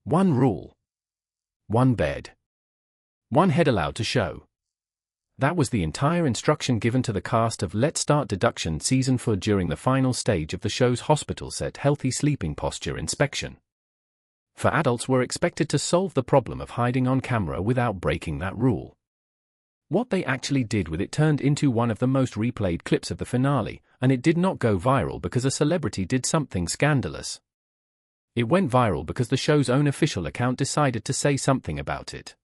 One rule. One bed. One head allowed to show. That was the entire instruction given to the cast of Let's Start Deduction Season 4 during the final stage of the show's hospital set healthy sleeping posture inspection. For adults were expected to solve the problem of hiding on camera without breaking that rule. What they actually did with it turned into one of the most replayed clips of the finale, and it did not go viral because a celebrity did something scandalous. It went viral because the show's own official account decided to say something about it.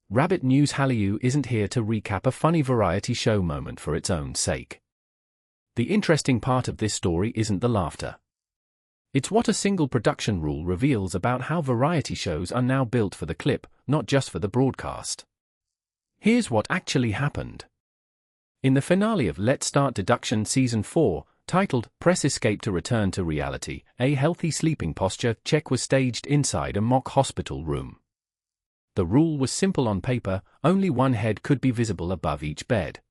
Rabbit News Hallyu isn't here to recap a funny variety show moment for its own sake. The interesting part of this story isn't the laughter. It's what a single production rule reveals about how variety shows are now built for the clip, not just for the broadcast. Here's what actually happened. In the finale of Let's Start Deduction Season 4, titled Press Escape to Return to Reality, a healthy sleeping posture check was staged inside a mock hospital room. The rule was simple on paper, only one head could be visible above each bed.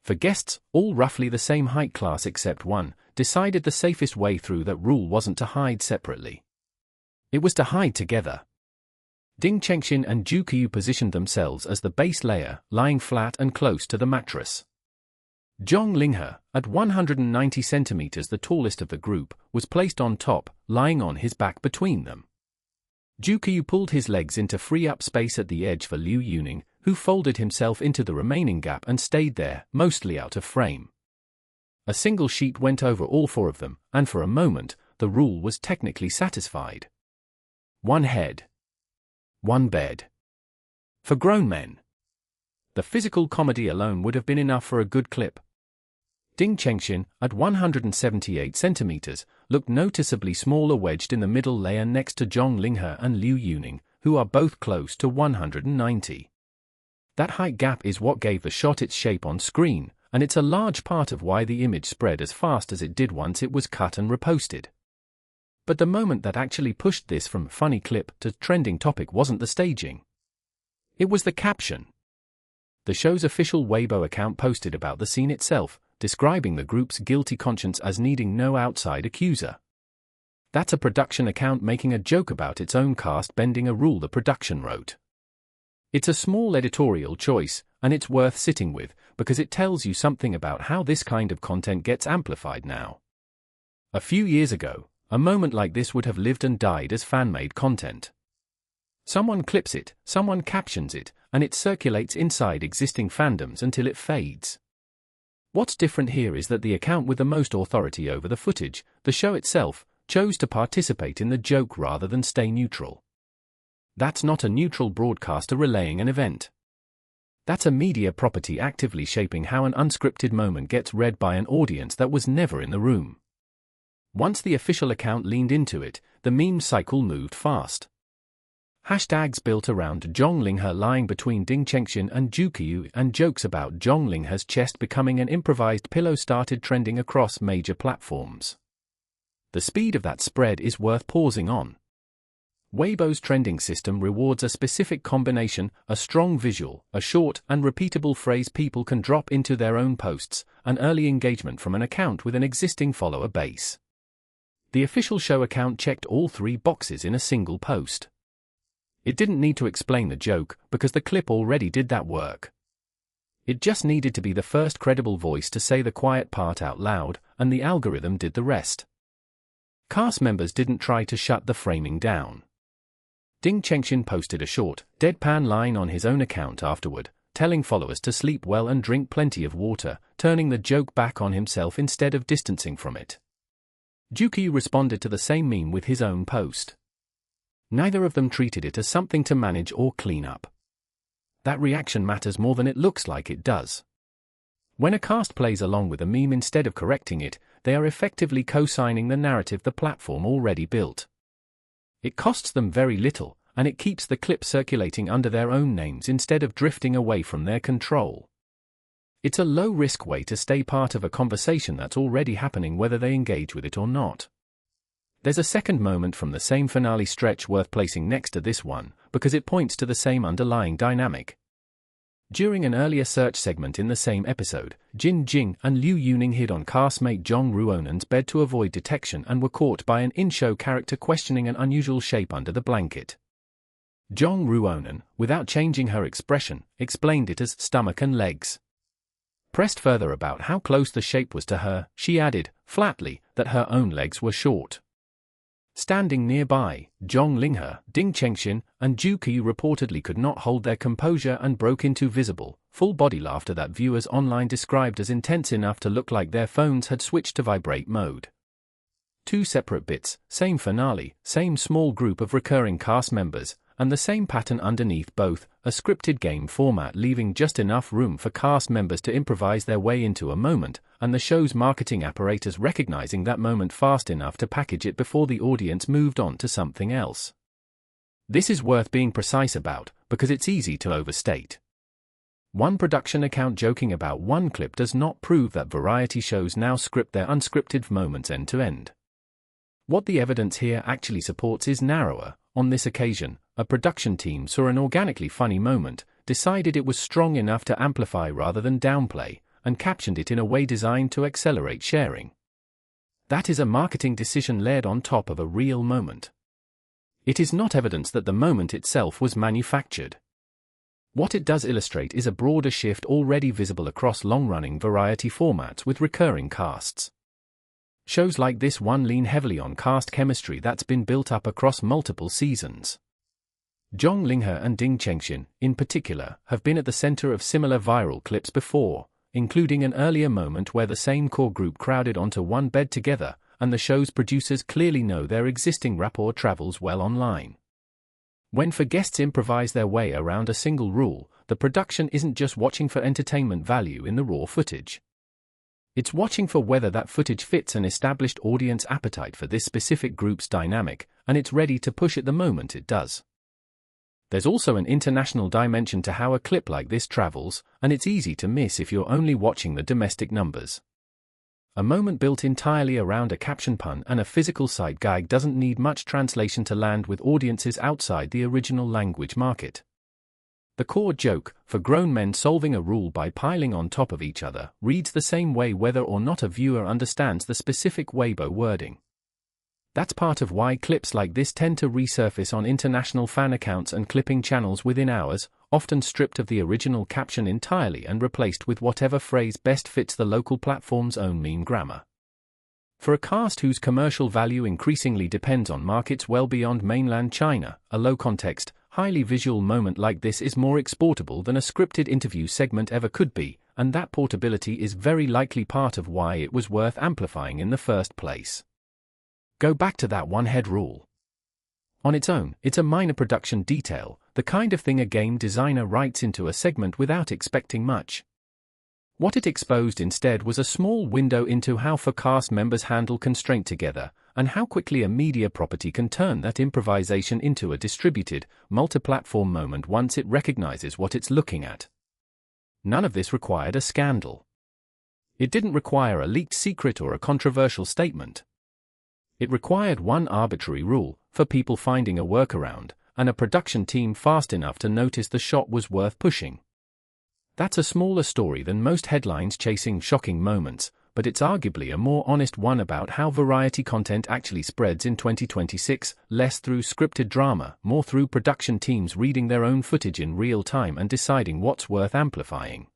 For guests, all roughly the same height class except one, decided the safest way through that rule wasn't to hide separately. It was to hide together. Chengxin and Zhou Keyu positioned themselves as the base layer, lying flat and close to the mattress. Zhang Linghe, at 190 centimeters the tallest of the group, was placed on top, lying on his back between them. Zhou Keyu pulled his legs into free-up space at the edge for Liu Yuning, who folded himself into the remaining gap and stayed there, mostly out of frame. A single sheet went over all four of them, and for a moment, the rule was technically satisfied. One head. One bed. For grown men. The physical comedy alone would have been enough for a good clip. Chengxin, at 178 centimeters, looked noticeably smaller wedged in the middle layer next to Zhang Linghe and Liu Yuning, who are both close to 190. That height gap is what gave the shot its shape on screen, and it's a large part of why the image spread as fast as it did once it was cut and reposted. But the moment that actually pushed this from funny clip to trending topic wasn't the staging. It was the caption. The show's official Weibo account posted about the scene itself, describing the group's guilty conscience as needing no outside accuser. That's a production account making a joke about its own cast bending a rule the production wrote. It's a small editorial choice, and it's worth sitting with, because it tells you something about how this kind of content gets amplified now. A few years ago, a moment like this would have lived and died as fan-made content. Someone clips it, someone captions it, and it circulates inside existing fandoms until it fades. What's different here is that the account with the most authority over the footage, the show itself, chose to participate in the joke rather than stay neutral. That's not a neutral broadcaster relaying an event. That's a media property actively shaping how an unscripted moment gets read by an audience that was never in the room. Once the official account leaned into it, the meme cycle moved fast. Hashtags built around Zhang Linghe lying between Chengxin and Zhou Keyu and jokes about Zhang Linghe's chest becoming an improvised pillow started trending across major platforms. The speed of that spread is worth pausing on. Weibo's trending system rewards a specific combination, a strong visual, a short and repeatable phrase people can drop into their own posts, and early engagement from an account with an existing follower base. The official show account checked all three boxes in a single post. It didn't need to explain the joke, because the clip already did that work. It just needed to be the first credible voice to say the quiet part out loud, and the algorithm did the rest. Cast members didn't try to shut the framing down. Chengxin posted a short, deadpan line on his own account afterward, telling followers to sleep well and drink plenty of water, turning the joke back on himself instead of distancing from it. Zhou Keyu responded to the same meme with his own post. Neither of them treated it as something to manage or clean up. That reaction matters more than it looks like it does. When a cast plays along with a meme instead of correcting it, they are effectively co-signing the narrative the platform already built. It costs them very little, and it keeps the clip circulating under their own names instead of drifting away from their control. It's a low-risk way to stay part of a conversation that's already happening whether they engage with it or not. There's a second moment from the same finale stretch worth placing next to this one, because it points to the same underlying dynamic. During an earlier search segment in the same episode, Jin Jing and Liu Yuning hid on castmate Zhang Ruonen's bed to avoid detection and were caught by an in-show character questioning an unusual shape under the blanket. Zhang Ruonen, without changing her expression, explained it as stomach and legs. Pressed further about how close the shape was to her, she added, flatly, that her own legs were short. Standing nearby, Zhang Linghe, Chengxin, and Zhou Keyu reportedly could not hold their composure and broke into visible, full-body laughter that viewers online described as intense enough to look like their phones had switched to vibrate mode. Two separate bits, same finale, same small group of recurring cast members, and the same pattern underneath both, a scripted game format leaving just enough room for cast members to improvise their way into a moment, and the show's marketing apparatus recognizing that moment fast enough to package it before the audience moved on to something else. This is worth being precise about, because it's easy to overstate. One production account joking about one clip does not prove that variety shows now script their unscripted moments end to end. What the evidence here actually supports is narrower. On this occasion, a production team saw an organically funny moment, decided it was strong enough to amplify rather than downplay, and captioned it in a way designed to accelerate sharing. That is a marketing decision layered on top of a real moment. It is not evidence that the moment itself was manufactured. What it does illustrate is a broader shift already visible across long-running variety formats with recurring casts. Shows like this one lean heavily on cast chemistry that's been built up across multiple seasons. Zhang Linghe and Chengxin, in particular, have been at the center of similar viral clips before, including an earlier moment where the same core group crowded onto one bed together, and the show's producers clearly know their existing rapport travels well online. When four guests improvise their way around a single rule, the production isn't just watching for entertainment value in the raw footage. It's watching for whether that footage fits an established audience appetite for this specific group's dynamic, and it's ready to push it the moment it does. There's also an international dimension to how a clip like this travels, and it's easy to miss if you're only watching the domestic numbers. A moment built entirely around a caption pun and a physical side gag doesn't need much translation to land with audiences outside the original language market. The core joke, for grown men solving a rule by piling on top of each other, reads the same way whether or not a viewer understands the specific Weibo wording. That's part of why clips like this tend to resurface on international fan accounts and clipping channels within hours, often stripped of the original caption entirely and replaced with whatever phrase best fits the local platform's own meme grammar. For a cast whose commercial value increasingly depends on markets well beyond mainland China, a low-context, highly visual moment like this is more exportable than a scripted interview segment ever could be, and that portability is very likely part of why it was worth amplifying in the first place. Go back to that one-head rule. On its own, it's a minor production detail, the kind of thing a game designer writes into a segment without expecting much. What it exposed instead was a small window into how four cast members handle constraint together, and how quickly a media property can turn that improvisation into a distributed, multi-platform moment once it recognizes what it's looking at. None of this required a scandal. It didn't require a leaked secret or a controversial statement. It required one arbitrary rule, for people finding a workaround, and a production team fast enough to notice the shot was worth pushing. That's a smaller story than most headlines chasing shocking moments, but it's arguably a more honest one about how variety content actually spreads in 2026, less through scripted drama, more through production teams reading their own footage in real time and deciding what's worth amplifying.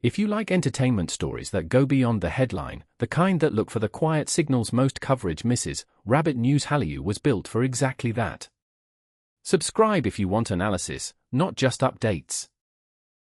If you like entertainment stories that go beyond the headline, the kind that look for the quiet signals most coverage misses, Rabbit News Hallyu was built for exactly that. Subscribe if you want analysis, not just updates.